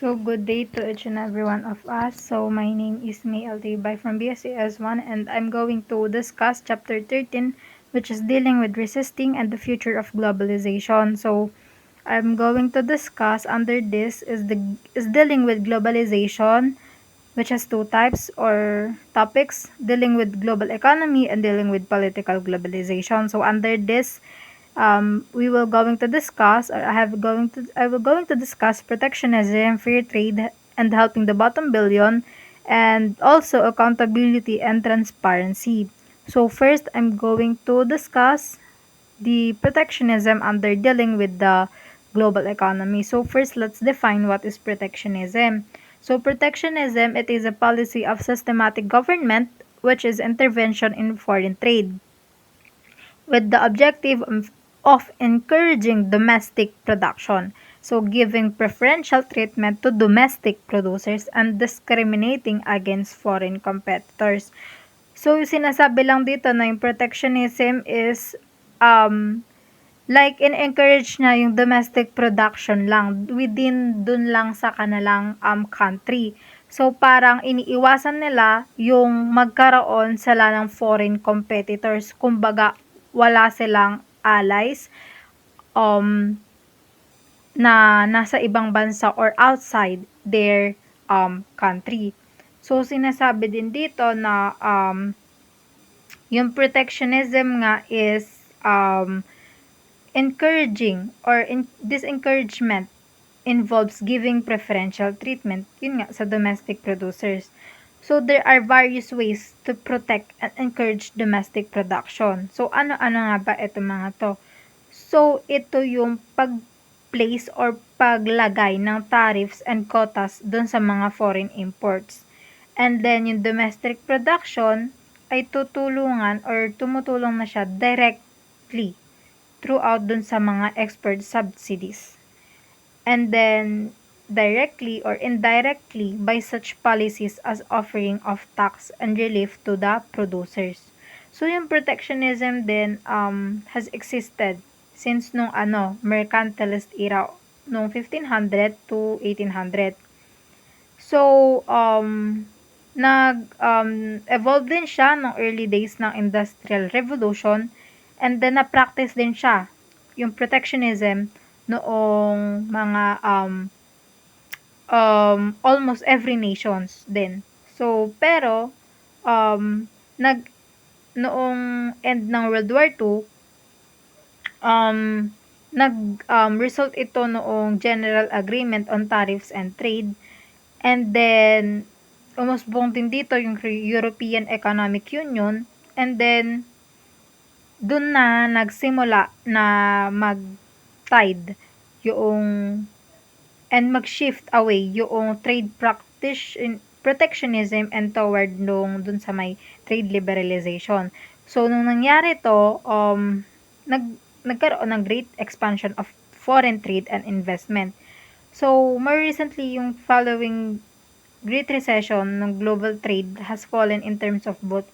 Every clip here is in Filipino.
So good day to each and every one of us. So my name is May Altibay from BSCS1 and I'm going to discuss chapter 13, which is dealing with resisting and the future of globalization. So I'm going to discuss under this is dealing with globalization, which has two types or topics, dealing with global economy and dealing with political globalization. So under this, we will going to discuss, or I will going to discuss protectionism, fair trade, and helping the bottom billion, and also accountability and transparency. So first, I'm going to discuss the protectionism under dealing with the global economy. So first, let's define what is protectionism. So protectionism, it is a policy of systematic government which is intervention in foreign trade with the objective of encouraging domestic production. So giving preferential treatment to domestic producers and discriminating against foreign competitors. So yung sinasabi lang dito na yung protectionism is like in-encourage niya yung domestic production lang within dun lang sa kanilang country. So parang iniiwasan nila yung magkaroon sila ng foreign competitors. Kumbaga wala silang allies um na nasa ibang bansa or outside their country. So sinasabi din dito na yung protectionism nga is encouraging or this encouragement involves giving preferential treatment, yun nga, sa domestic producers. So, there are various ways to protect and encourage domestic production. So, ano-ano nga ba ito mga to? So, ito yung pag-place or paglagay ng tariffs and quotas dun sa mga foreign imports. And then, yung domestic production ay tutulungan or tumutulong na siya directly throughout dun sa mga export subsidies. And then, directly or indirectly by such policies as offering of tax and relief to the producers. So, yung protectionism din has existed since nung mercantilist era nung 1500 to 1800. So, nag-evolve din siya nung early days ng Industrial Revolution and then na-practice din siya, yung protectionism, noong mga almost every nations din. So, pero, um, noong end ng World War II, um, result ito noong General Agreement on Tariffs and Trade. And then, umusbong din dito yung European Economic Union. And then, dun na nagsimula na mag-tide yung and mag-shift away yung trade protectionism and toward dun sa may trade liberalization. So, nung nangyari to, nagkaroon ng great expansion of foreign trade and investment. So, more recently, yung following Great Recession ng global trade has fallen in terms of both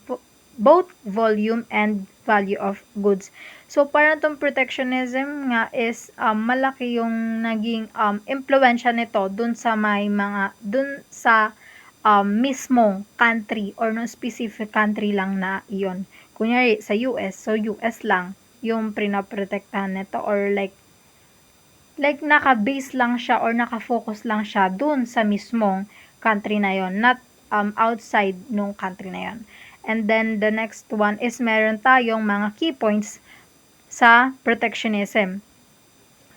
volume and value of goods. So, parang tong protectionism nga is malaki yung naging impluensya nito dun sa mismong country or no specific country lang na iyon. Kunyari, sa US, so US lang yung pinaprotektahan nito or like naka-base lang siya or naka-focus lang siya dun sa mismong country na yon, not outside nung country na yon. And then the next one is meron tayong mga key points sa protectionism.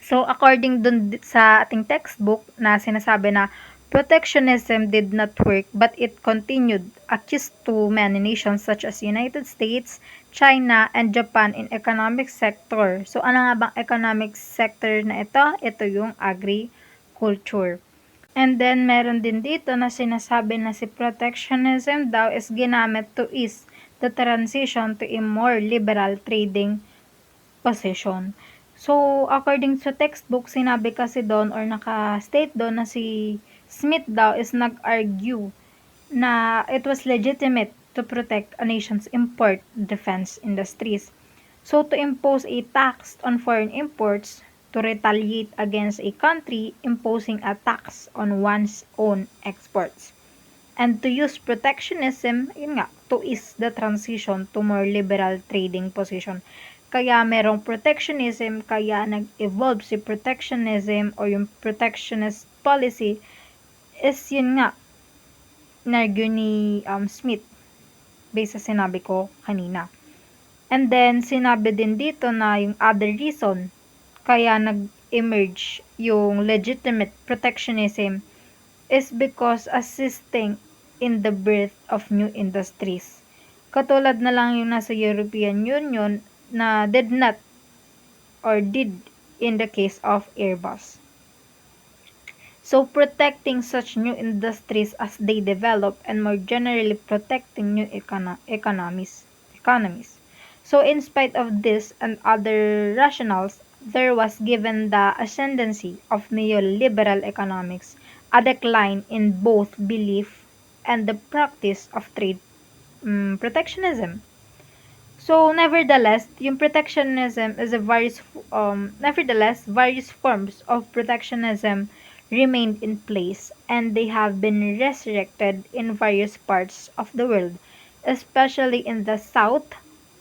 So according dun sa ating textbook na sinasabi na protectionism did not work but it continued accused to many nations such as United States, China, and Japan in economic sector. So ano nga bang economic sector na ito? Ito yung agriculture. And then, meron din dito na sinasabi na si protectionism daw is ginamit to ease the transition to a more liberal trading position. So, according sa textbook, sinabi kasi doon or naka-state doon na si Smith daw is nag-argue na it was legitimate to protect a nation's import defense industries. So, to impose a tax on foreign imports to retaliate against a country imposing a tax on one's own exports. And to use protectionism, yun nga, to ease the transition to more liberal trading position. Kaya merong protectionism, kaya nag-evolve si protectionism or yung protectionist policy is yun nga, nargue ni Smith based sa sinabi ko kanina. And then, sinabi din dito na yung other reason kaya nag-emerge yung legitimate protectionism is because assisting in the birth of new industries. Katulad na lang yung nasa European Union na did not or did in the case of Airbus. So protecting such new industries as they develop and more generally protecting new economies. So in spite of this and other rationales, there was given the ascendancy of neoliberal economics, a decline in both belief and the practice of trade protectionism. So, nevertheless, yung protectionism is a various forms of protectionism remained in place and they have been resurrected in various parts of the world, especially in the South,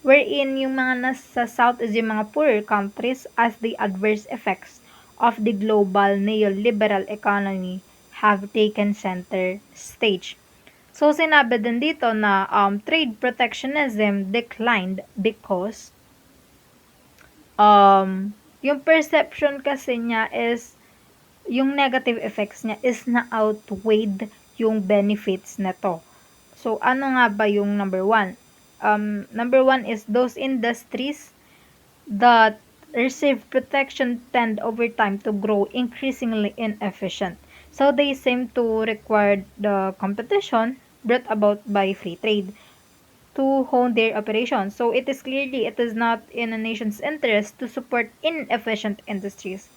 wherein yung mga nasa South is yung mga poorer countries as the adverse effects of the global neoliberal economy have taken center stage. So, sinabi din dito na trade protectionism declined because yung perception kasi niya is yung negative effects niya is na-outweighed yung benefits nito. So, ano nga ba yung number one? Number one is those industries that receive protection tend over time to grow increasingly inefficient. So they seem to require the competition brought about by free trade to hone their operations. So it is not in a nation's interest to support inefficient industries.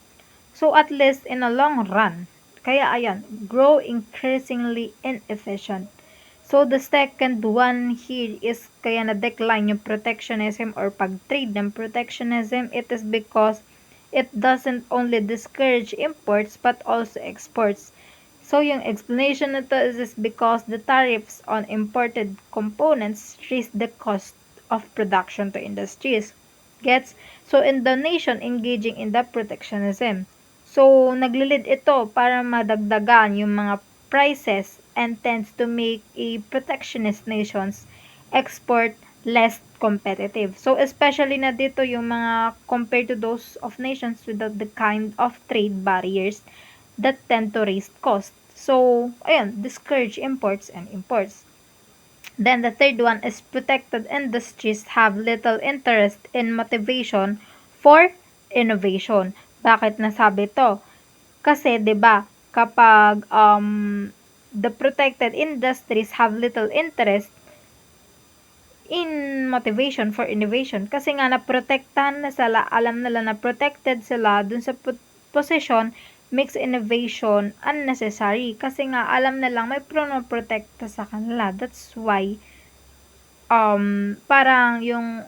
So at least in a long run, kaya ayan, grow increasingly inefficient. So the second one here is kaya na-decline yung protectionism or pag-trade ng protectionism. It is because it doesn't only discourage imports but also exports. So yung explanation nito is because the tariffs on imported components raise the cost of production to industries. Gets? So in the nation engaging in the protectionism. So naglilid ito para madagdagan yung mga prices and tends to make a protectionist nations export less competitive. So especially na dito yung mga compared to those of nations without the kind of trade barriers that tend to raise cost. So, ayun, discourage imports and imports. Then the third one is protected industries have little interest in motivation for innovation. Bakit nasabi to? Kasi 'di ba, kapag the protected industries have little interest in motivation for innovation kasi nga naprotektahan na sila, alam nila na protected sila dun sa position makes innovation unnecessary kasi nga alam nilang may protekta sa kanila. That's why parang yung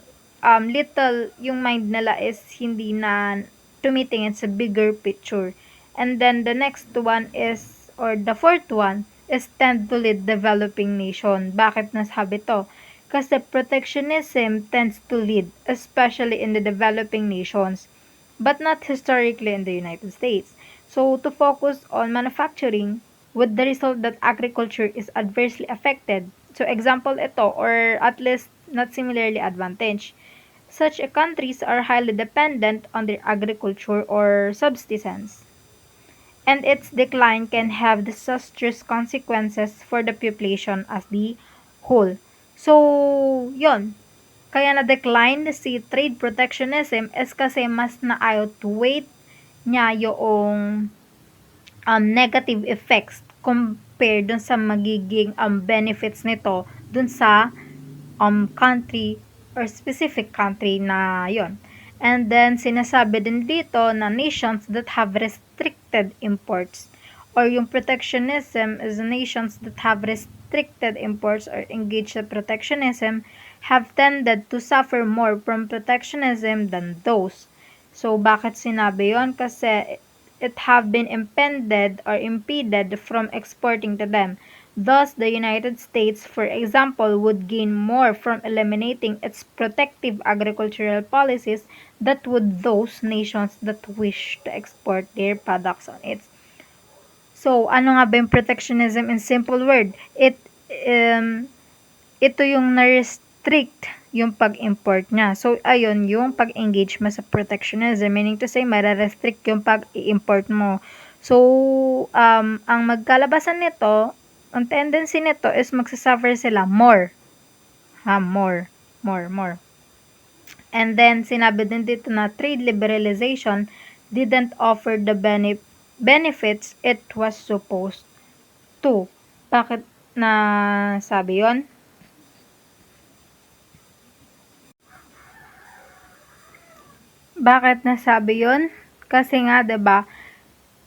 little yung mind nila is hindi na tumitingin sa bigger picture. And then the next one is or the fourth one is tend to lead developing nation. Bakit nasabi to? Kasi protectionism tends to lead especially in the developing nations but not historically in the United States. So, to focus on manufacturing with the result that agriculture is adversely affected. So, example ito, or at least not similarly advantaged. Such countries are highly dependent on their agriculture or subsistence, and its decline can have disastrous consequences for the population as the whole. So, yon. Kaya na-decline si trade protectionism is kasi mas na-outweigh niya yung negative effects compared dun sa magiging benefits nito dun sa country or specific country na yon. And then, sinasabi din dito na nations that have restricted imports or yung protectionism is nations that have restricted imports or engaged in protectionism have tended to suffer more from protectionism than those So, bakit sinabi yon? Kasi it have been impeded from exporting to them. Thus, the United States, for example, would gain more from eliminating its protective agricultural policies that would those nations that wish to export their products on its. So, ano nga ba yung protectionism in simple word? Um, ito yung na-restrict yung pag-import niya. So, ayun, yung pag-engage mo sa protectionism, meaning to say, mara-restrict yung pag-i-import mo. So, ang magkalabasan nito, ang tendency nito is magsasuffer sila more. More. And then, sinabi din dito na trade liberalization didn't offer the benefits it was supposed to. Bakit na sabi yon? Bakit nasabi yon? Kasi nga 'di ba,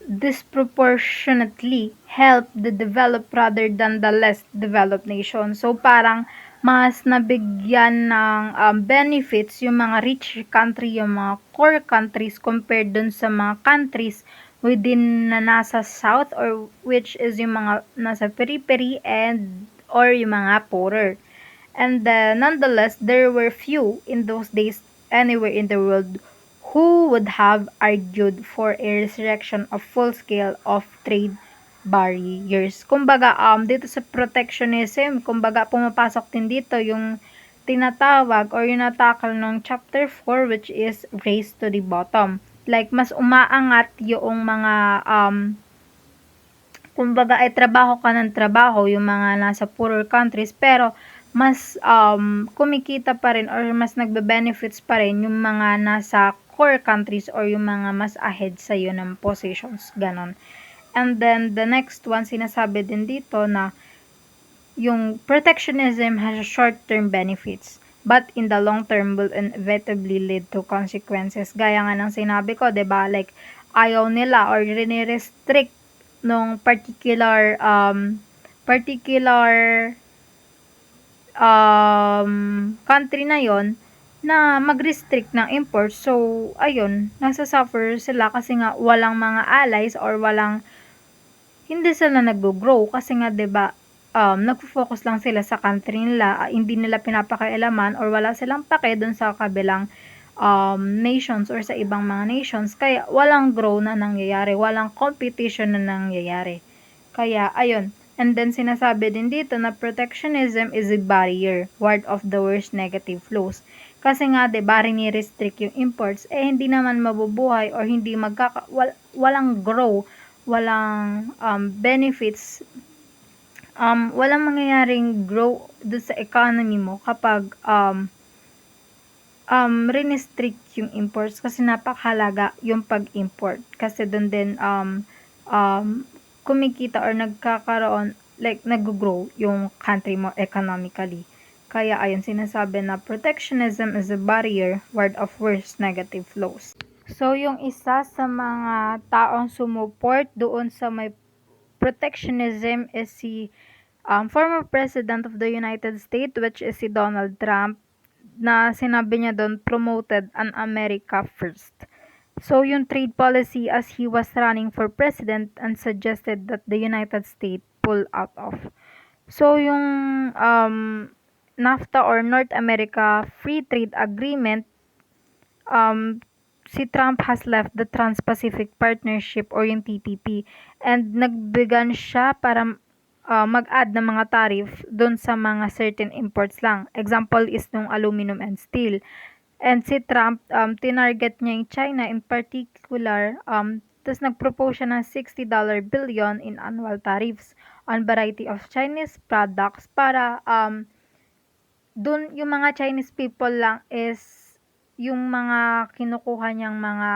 disproportionately help the developed rather than the less developed nation. So parang mas nabigyan ng benefits yung mga rich country, yung mga core countries compared dun sa mga countries within na nasa south or which is yung mga nasa periphery and or yung mga poorer. And nonetheless, there were few in those days anywhere in the world who would have argued for a resurrection of full scale of trade barriers. Kumbaga, dito sa protectionism, kumbaga, pumapasok din dito yung tinatawag or yung natakal ng chapter 4 which is race to the bottom. Like, mas umaangat yung mga kumbaga ay trabaho ka ng trabaho yung mga nasa poorer countries pero mas kumikita pa rin or mas nagbe-benefits pa rin yung mga nasa core countries or yung mga mas ahead sa iyo ng positions, ganon. And then the next one, sinasabi din dito na yung protectionism has short-term benefits but in the long term will inevitably lead to consequences. Gaya nga ng sinabi ko, 'di ba? Like ayaw nila or rene-restrict nung particular country na yon na mag-restrict ng import. So, ayun, nasa-suffer sila kasi nga walang mga allies or hindi sila nag-grow kasi nga 'di ba nagfo-focus lang sila sa country nila, hindi nila pinapakialaman or wala silang pake dun sa kabilang nations or sa ibang mga nations kaya walang grow na nangyayari, walang competition na nangyayari. Kaya ayun, and then sinasabi din dito na protectionism is a barrier, ward of the worst negative flows. Kasi nga 'di ba rini-restrict yung imports hindi naman mabubuhay or hindi walang grow, walang benefits, walang mangyayaring grow doon sa economy mo kapag rinistrict yung imports kasi napakahalaga yung pag-import kasi doon din kumikita or nagkakaroon like nag-grow yung country mo economically. Kaya ayun sinasabi na protectionism is a barrier ward of worst negative flows. So yung isa sa mga taong sumuport doon sa may protectionism is si former President of the United States which is si Donald Trump na sinabi niya doon promoted an America first. So yung trade policy as he was running for president and suggested that the United States pull out of. So yung NAFTA or North America Free Trade Agreement, um, si Trump has left the Trans-Pacific Partnership or yung TPP and nagbigan siya para mag-add ng mga tariff doon sa mga certain imports lang. Example is nung aluminum and steel. And si Trump, tinarget niya yung China in particular, tapos nag-propose siya ng $60 billion in annual tariffs on variety of Chinese products para dun yung mga Chinese people lang is yung mga kinukuha niyang mga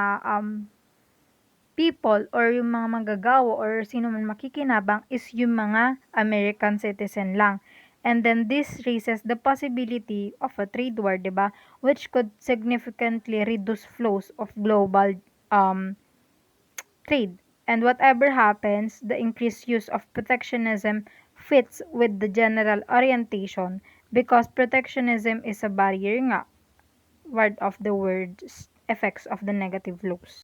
people or yung mga manggagawa or sino man makikinabang is yung mga American citizen lang. And then this raises the possibility of a trade war, 'di ba? Which could significantly reduce flows of global trade. And whatever happens, the increased use of protectionism fits with the general orientation because protectionism is a barrier nga, word of the words. effects of the negative laws.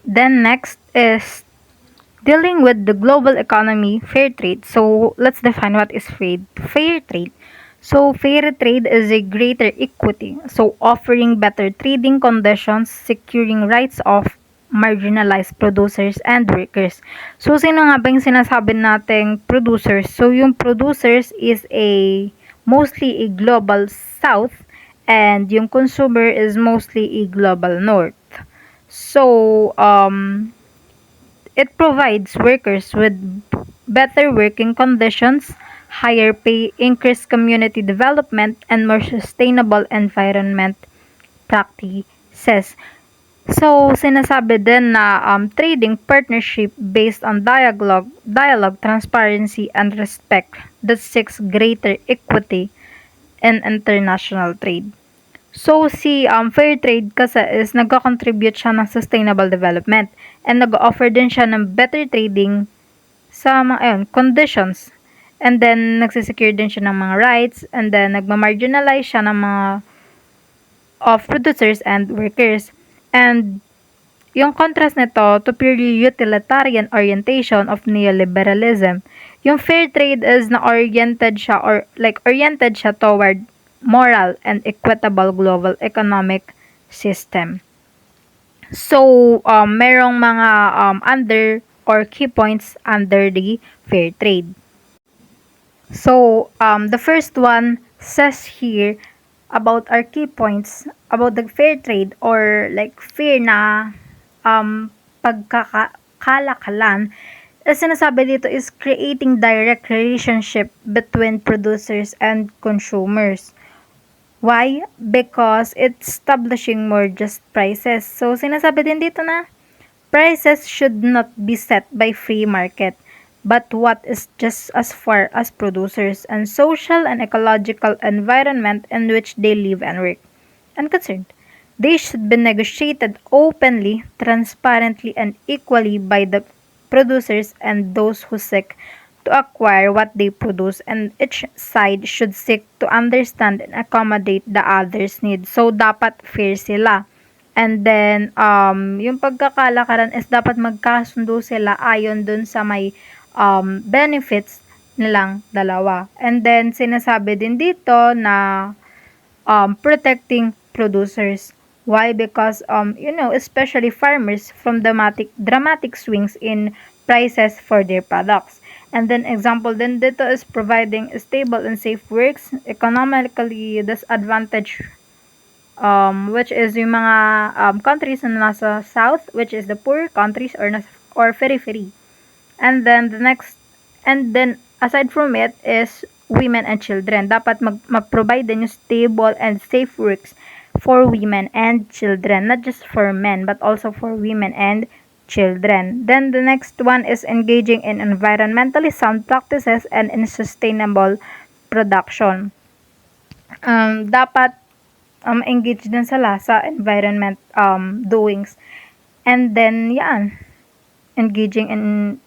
Then next is dealing with the global economy, fair trade. So let's define what is fair trade. So fair trade is a greater equity. So offering better trading conditions, securing rights of marginalized producers and workers. So sino nga ba yung sinasabi nating producers? So yung producers is mostly a global south and yung consumer is mostly a global north. So it provides workers with better working conditions, higher pay, increased community development, and more sustainable environment practices. So, sinasabi din na trading partnership based on dialogue, transparency, and respect that seeks greater equity in international trade. So, si fair trade kasi is nagko-contribute siya ng sustainable development and nag-offer din siya ng better trading sa mga conditions. And then, nagsisecure din siya ng mga rights and then nagma-marginalize siya ng mga of producers and workers. And yung contrast nito to purely utilitarian orientation of neoliberalism, yung fair trade is oriented siya toward moral and equitable global economic system. So, merong mga under or key points under the fair trade. So, the first one says here about our key points about the fair trade or like fair na pagkakalakalan. Sinasabi dito is creating direct relationship between producers and consumers. Why? Because it's establishing more just prices. So, sinasabi din dito na prices should not be set by free market, but what is just as far as producers and social and ecological environment in which they live and work and concerned. They should be negotiated openly, transparently, and equally by the producers and those who seek to acquire what they produce, and each side should seek to understand and accommodate the other's needs. So, dapat fair sila. And then, yung pagkakalakaran is dapat magkasundo sila ayon dun sa may benefits nilang dalawa. And then, sinasabi din dito na protecting producers. Why? Because, especially farmers from dramatic swings in prices for their products. And then, example din dito is providing stable and safe works, economically disadvantaged, which is yung mga countries na nasa south, which is the poor countries or periphery. And then, aside from it is women and children. Dapat mag-provide din yung stable and safe works for women and children, not just for men, but also for women and children. Then the next one is engaging in environmentally sound practices and in sustainable production. Dapat engage din sila sa environment doings. And then, engaging in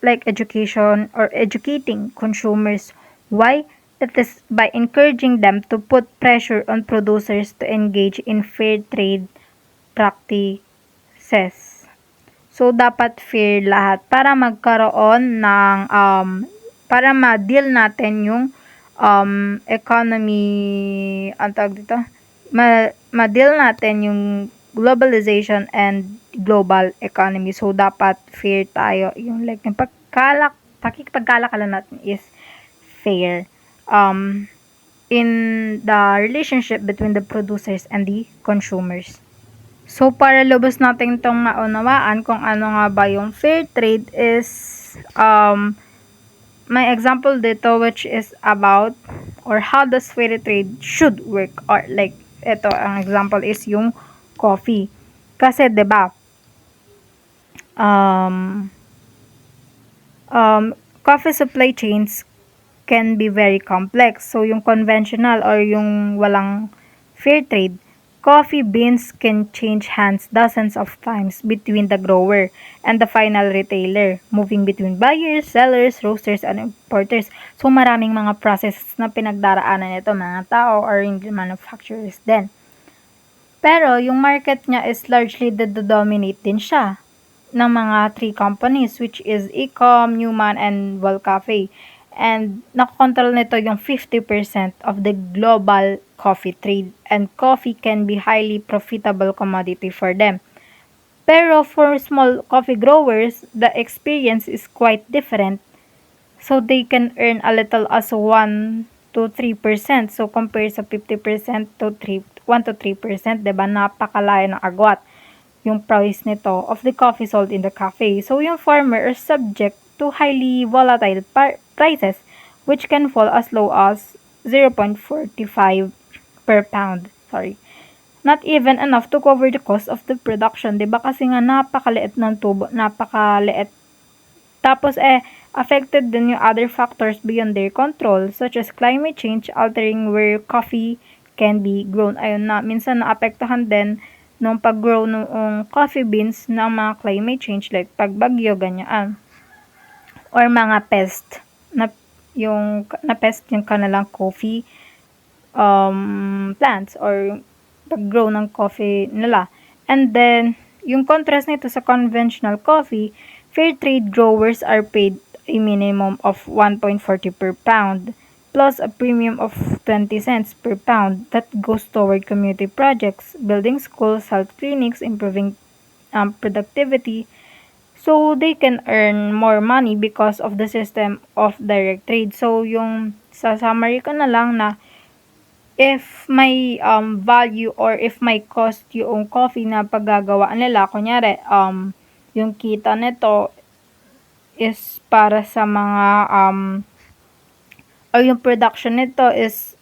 like education or educating consumers. Why? It is by encouraging them to put pressure on producers to engage in fair trade practices. So, dapat fair lahat para magkaroon ng, para ma-deal natin yung economy, ang tawag dito, ma-deal natin yung globalization and global economy. So, dapat fair tayo. Yung like, yung pakikipagkalakalan natin is fair. In the relationship between the producers and the consumers. So, para lubos natin itong maunawaan kung ano nga ba yung fair trade is, may example dito which is about or how does fair trade should work or like, ito, ang example is yung coffee. Kasi, diba, coffee supply chains can be very complex. So, yung conventional or yung walang fair trade, coffee beans can change hands dozens of times between the grower and the final retailer, moving between buyers, sellers, roasters, and importers. So, maraming mga processes na pinagdaraanan nito mga tao or yung manufacturers din. Pero yung market niya is largely dominate din siya ng mga three companies which is Ecom, Newman, and Volcafe. And nakokontrol nito yung 50% of the global coffee trade, and coffee can be highly profitable commodity for them. Pero for small coffee growers, the experience is quite different. So they can earn a little as 1 to 3%. So compare sa 50% to 1 to 3%, 'di ba? Napakalayo ng agwat yung price nito of the coffee sold in the cafe. So yung farmer are subject to highly volatile prices which can fall as low as 0.45 per pound. Sorry. Not even enough to cover the cost of the production, 'di ba? Kasi nga napakaliit ng tubo, napakaliit. Tapos affected din yung other factors beyond their control such as climate change altering where coffee can be grown. Ayun na, minsan naapektuhan din nung pag-grow ng coffee beans ng mga climate change like pagbagyo, ganyan. Or mga pest na pest yung kanilang coffee plants or pag-grow ng coffee nila. And then, yung contrast nito sa conventional coffee, fair trade growers are paid a minimum of 1.40 per pound plus a premium of 20 cents per pound that goes toward community projects, building schools, health clinics, improving productivity. So, they can earn more money because of the system of direct trade. So, yung sa summary ko na lang na if may value or if may cost yung coffee na paggagawaan nila, kunyari, yung kita nito is para sa mga or yung production nito is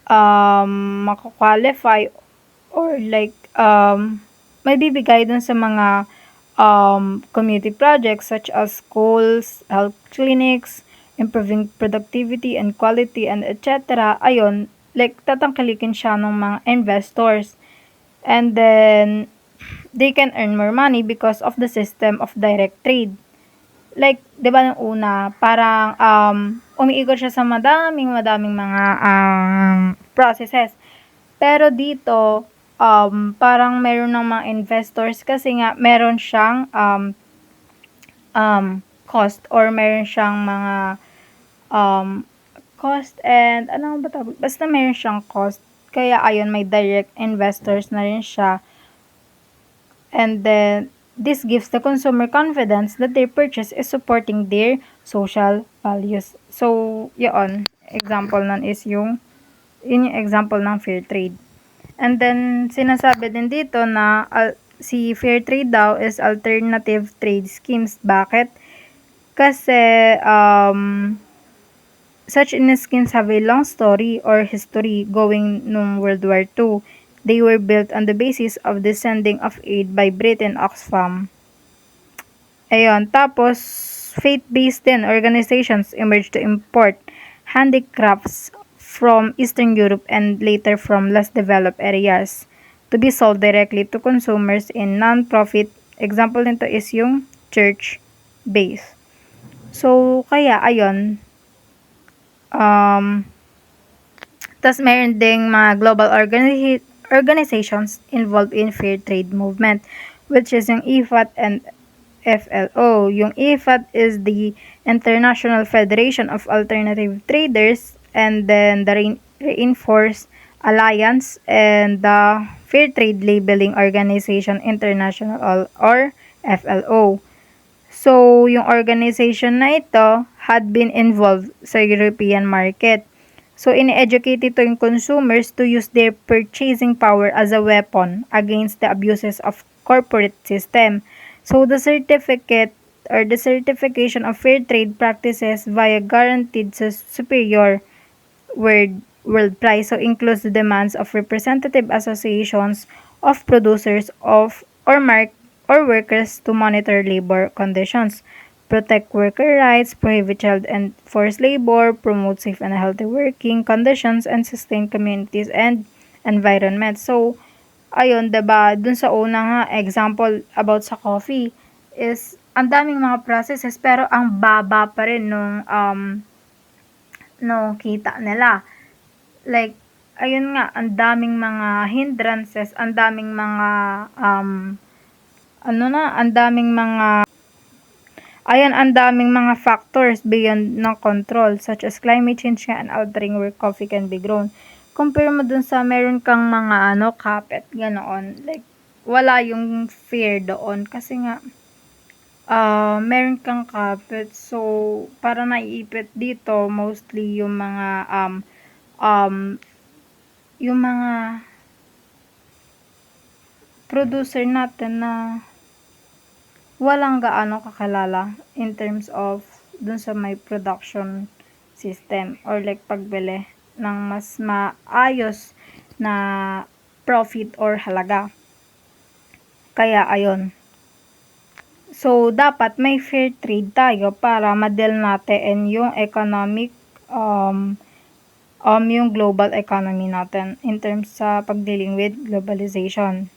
mako-qualify or like may bibigay dun sa mga community projects such as schools, health clinics, improving productivity and quality and etc. Ayun, like tatangkilikin siya ng mga investors. And then they can earn more money because of the system of direct trade. Like, 'di ba nung una, parang umiikot siya sa madaming mga processes. Pero dito, parang meron ng mga investors kasi nga meron siyang cost or meron siyang mga cost and ano ba tawag? Basta meron siyang cost. Kaya ayun, may direct investors na rin siya. And then, this gives the consumer confidence that their purchase is supporting their social values. So, yun. Example nun is yun yung example ng fair trade. And then, sinasabi din dito na si fair trade daw is alternative trade schemes. Bakit? Kasi, such schemes have a long story or history going nung World War II. They were built on the basis of the sending of aid by Britain Oxfam. Ayun, tapos faith-based din organizations emerged to import handicrafts from Eastern Europe and later from less developed areas to be sold directly to consumers in non-profit. Example nito is yung church base. So, kaya ayun, tas meron ding mga global organizations involved in fair trade movement, which is yung IFAT and FLO. Yung IFAT is the International Federation of Alternative Traders, and then the Reinforced Alliance and the Fair Trade Labeling Organization International or FLO. So, yung organization na ito had been involved sa European market. So, ini-educate ito yung consumers to use their purchasing power as a weapon against the abuses of corporate system. So, the certificate or the certification of fair trade practices via guaranteed superior world price. So, includes the demands of representative associations of producers or workers to monitor labor conditions, protect worker rights, prohibit child and forced labor, promote safe and healthy working conditions, and sustain communities and environment. So, ayun, 'di ba? Dun sa una nga example about sa coffee is ang daming mga processes pero ang baba pa rin nung no kita nila. Like ayun nga, ang daming mga hindrances, ang daming mga, ang daming mga ang daming mga factors beyond ng control such as climate change nga and altering where coffee can be grown. Compare mo dun sa meron kang mga carpet, ganoon. Like, wala yung fear doon kasi nga, meron kang carpet. So, para naiipit dito, mostly yung mga producer natin na walang gaano kakilala in terms of dun sa may production system or like pagbili ng mas maayos na profit or halaga. Kaya ayun. So, dapat may fair trade tayo para ma-deal natin yung economic, yung global economy natin in terms sa pagdealing with globalization.